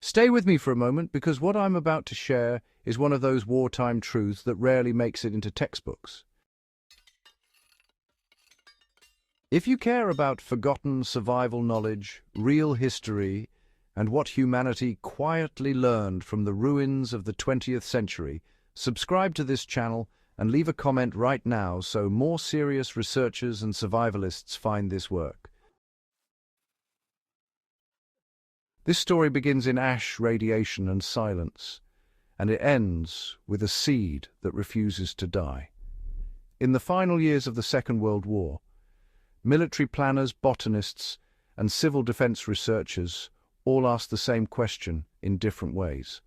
Stay with me for a moment because what I'm about to share is one of those wartime truths that rarely makes it into textbooks. If you care about forgotten survival knowledge, real history, and what humanity quietly learned from the ruins of the 20th century, subscribe to this channel and leave a comment right now so more serious researchers and survivalists find this work. This story begins in ash, radiation, and silence, and it ends with a seed that refuses to die. In the final years of the Second World War, military planners, botanists, and civil defense researchers all asked the same question in different ways.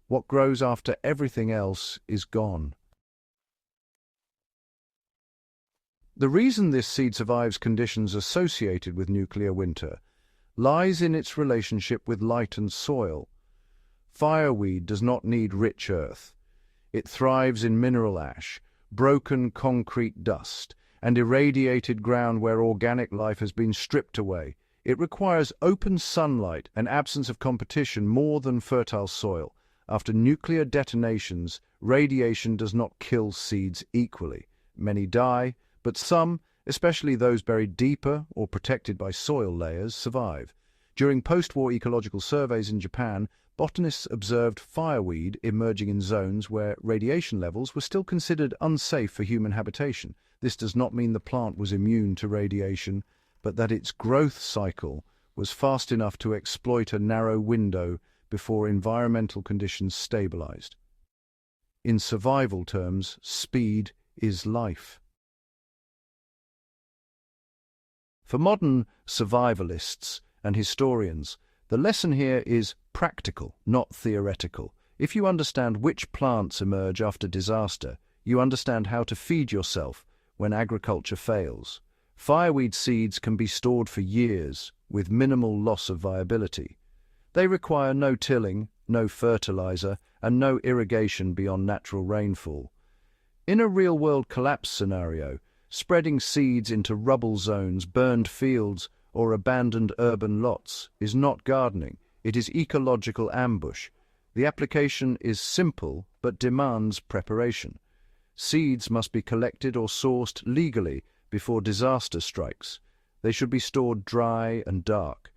What grows after everything else is gone? The reason this seed survives conditions associated with nuclear winter lies in its relationship with light and soil. Fireweed does not need rich earth. It thrives in mineral ash, broken concrete dust, and irradiated ground where organic life has been stripped away. It requires open sunlight and absence of competition more than fertile soil. After nuclear detonations, radiation does not kill seeds equally. Many die, but some, especially those buried deeper or protected by soil layers, survive. During post-war ecological surveys in Japan, botanists observed fireweed emerging in zones where radiation levels were still considered unsafe for human habitation. This does not mean the plant was immune to radiation, but that its growth cycle was fast enough to exploit a narrow window before environmental conditions stabilized. In survival terms, speed is life. For modern survivalists and historians, the lesson here is practical, not theoretical. If you understand which plants emerge after disaster, you understand how to feed yourself when agriculture fails. Fireweed seeds can be stored for years with minimal loss of viability. They require no tilling, no fertilizer, and no irrigation beyond natural rainfall. In a real-world collapse scenario, spreading seeds into rubble zones, burned fields, or abandoned urban lots is not gardening, it is ecological ambush. The application is simple but demands preparation. Seeds must be collected or sourced legally before disaster strikes. They should be stored dry and dark.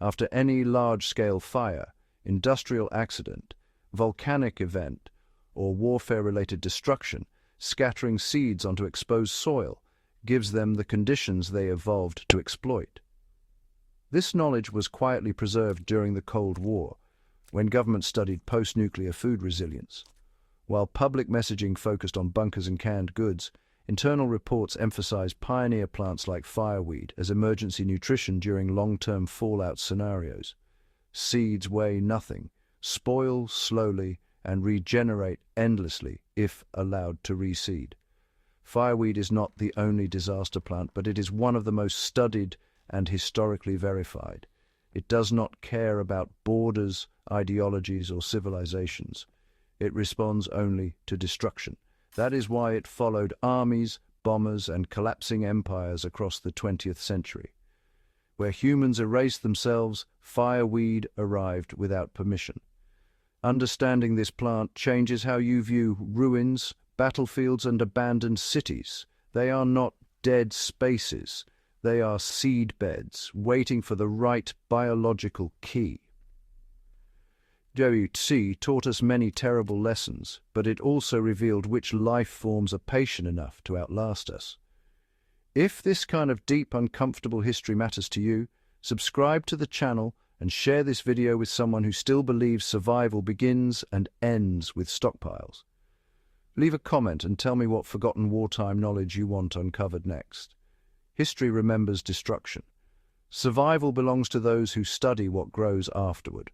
After any large-scale fire, industrial accident, volcanic event, or warfare-related destruction, scattering seeds onto exposed soil gives them the conditions they evolved to exploit. This knowledge was quietly preserved during the Cold War, when governments studied post-nuclear food resilience. While public messaging focused on bunkers and canned goods, internal reports emphasized pioneer plants like fireweed as emergency nutrition during long-term fallout scenarios. Seeds weigh nothing, spoil slowly, and regenerate endlessly if allowed to reseed. Fireweed is not the only disaster plant, but it is one of the most studied and historically verified. It does not care about borders, ideologies, or civilizations. It responds only to destruction. That is why it followed armies, bombers, and collapsing empires across the 20th century. Where humans erased themselves, fireweed arrived without permission. Understanding this plant changes how you view ruins, battlefields, and abandoned cities. They are not dead spaces. They are seed beds waiting for the right biological key. WWII taught us many terrible lessons, but it also revealed which life forms are patient enough to outlast us. If this kind of deep, uncomfortable history matters to you, subscribe to the channel and share this video with someone who still believes survival begins and ends with stockpiles. Leave a comment and tell me what forgotten wartime knowledge you want uncovered next. History remembers destruction. Survival belongs to those who study what grows afterward.